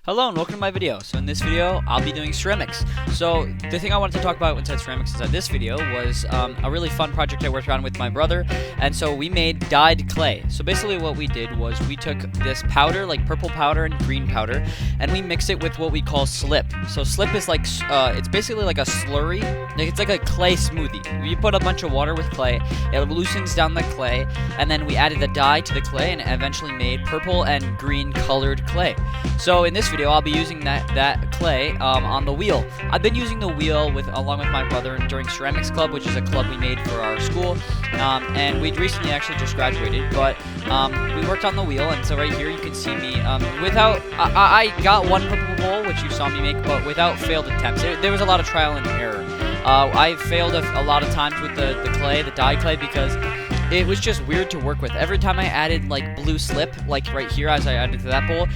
Hello and welcome to my video. So in this video, I'll be doing ceramics. So the thing I wanted to talk about inside ceramics inside this video was a really fun project I worked on with my brother. And so we made dyed clay. So basically what we did was we took this powder, like purple powder and green powder, and we mixed it with what we call slip. So slip is like, it's basically like a slurry. Like it's like a clay smoothie. You put a bunch of water with clay, it loosens down the clay, and then we added the dye to the clay and eventually made purple and green colored clay. So in this video, I'll be using that clay on the wheel. I've been using the wheel along with my brother during Ceramics Club, which is a club we made for our school, and we'd recently actually just graduated, but we worked on the wheel, and so right here you can see me I got one purple bowl, which you saw me make, but without failed attempts. There was a lot of trial and error. I failed a lot of times with the clay, the dye clay, because it was just weird to work with. Every time I added like blue slip, like right here as I added to that bowl,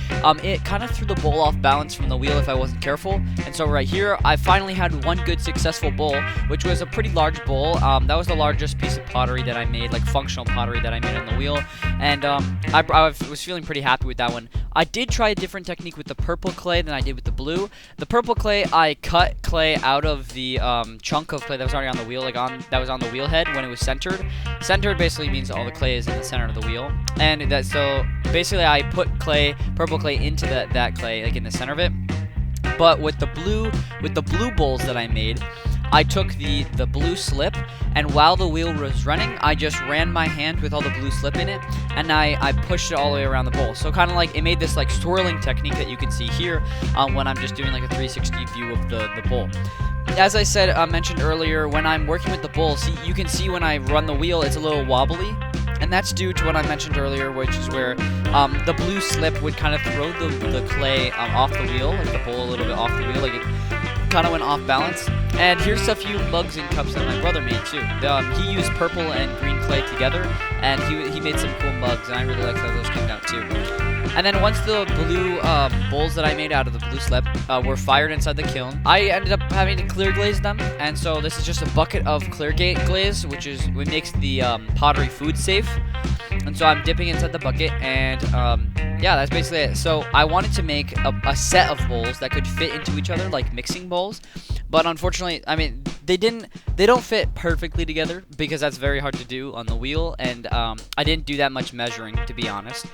it kind of threw the bowl off balance from the wheel if I wasn't careful. And so right here, I finally had one good successful bowl, which was a pretty large bowl. That was the largest piece of pottery that I made, like functional pottery that I made on the wheel. And I was feeling pretty happy with that one. I did try a different technique with the purple clay than I did with the blue. The purple clay, I cut clay out of the chunk of clay that was already on the wheel, that was on the wheel head when it was centered. Centered basically means all the clay is in the center of the wheel, and so basically I put purple clay into that clay, like in the center of it. But with the blue bowls that I made, I took the blue slip, and while the wheel was running, I just ran my hand with all the blue slip in it, and I pushed it all the way around the bowl. So kind of like it made this like swirling technique that you can see here when I'm just doing like a 360 view of the bowl. As I said, mentioned earlier, when I'm working with the bowl, you can see when I run the wheel, it's a little wobbly. And that's due to what I mentioned earlier, which is where the blue slip would kind of throw the clay off the wheel, like the bowl a little bit off the wheel, like it kind of went off balance. And here's a few mugs and cups that my brother made too. He used purple and green clay together, and he made some cool mugs, and I really liked how those came out too. And then once the blue bowls that I made out of the blue slip were fired inside the kiln, I ended up having to clear glaze them. And so this is just a bucket of clear glaze, which makes the pottery food safe. And so I'm dipping inside the bucket, and yeah, that's basically it. So I wanted to make a set of bowls that could fit into each other, like mixing bowls. But unfortunately, I mean, they don't fit perfectly together because that's very hard to do on the wheel, and I didn't do that much measuring, to be honest.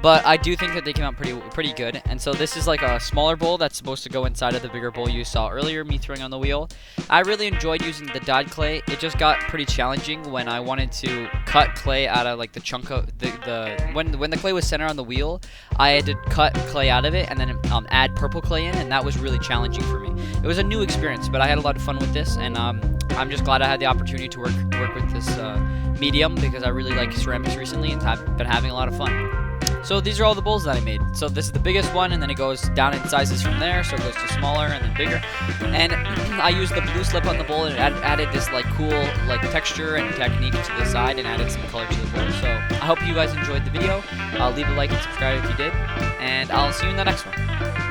But I do think that they came out pretty good. And so this is like a smaller bowl that's supposed to go inside of the bigger bowl you saw earlier, me throwing on the wheel. I really enjoyed using the dyed clay. It just got pretty challenging when I wanted to cut clay out of like the chunk of when the clay was centered on the wheel. I had to cut clay out of it and then add purple clay in, and that was really challenging for me. It was a new experience, but I had a lot of fun with this, and I'm just glad I had the opportunity to work with this medium, because I really like ceramics recently and have been having a lot of fun. So these are all the bowls that I made. So this is the biggest one, and then it goes down in sizes from there, so it goes to smaller and then bigger. And I used the blue slip on the bowl, and added this like cool like texture and technique to the side, and added some color to the bowl. So I hope you guys enjoyed the video. Leave a like and subscribe if you did, and I'll see you in the next one.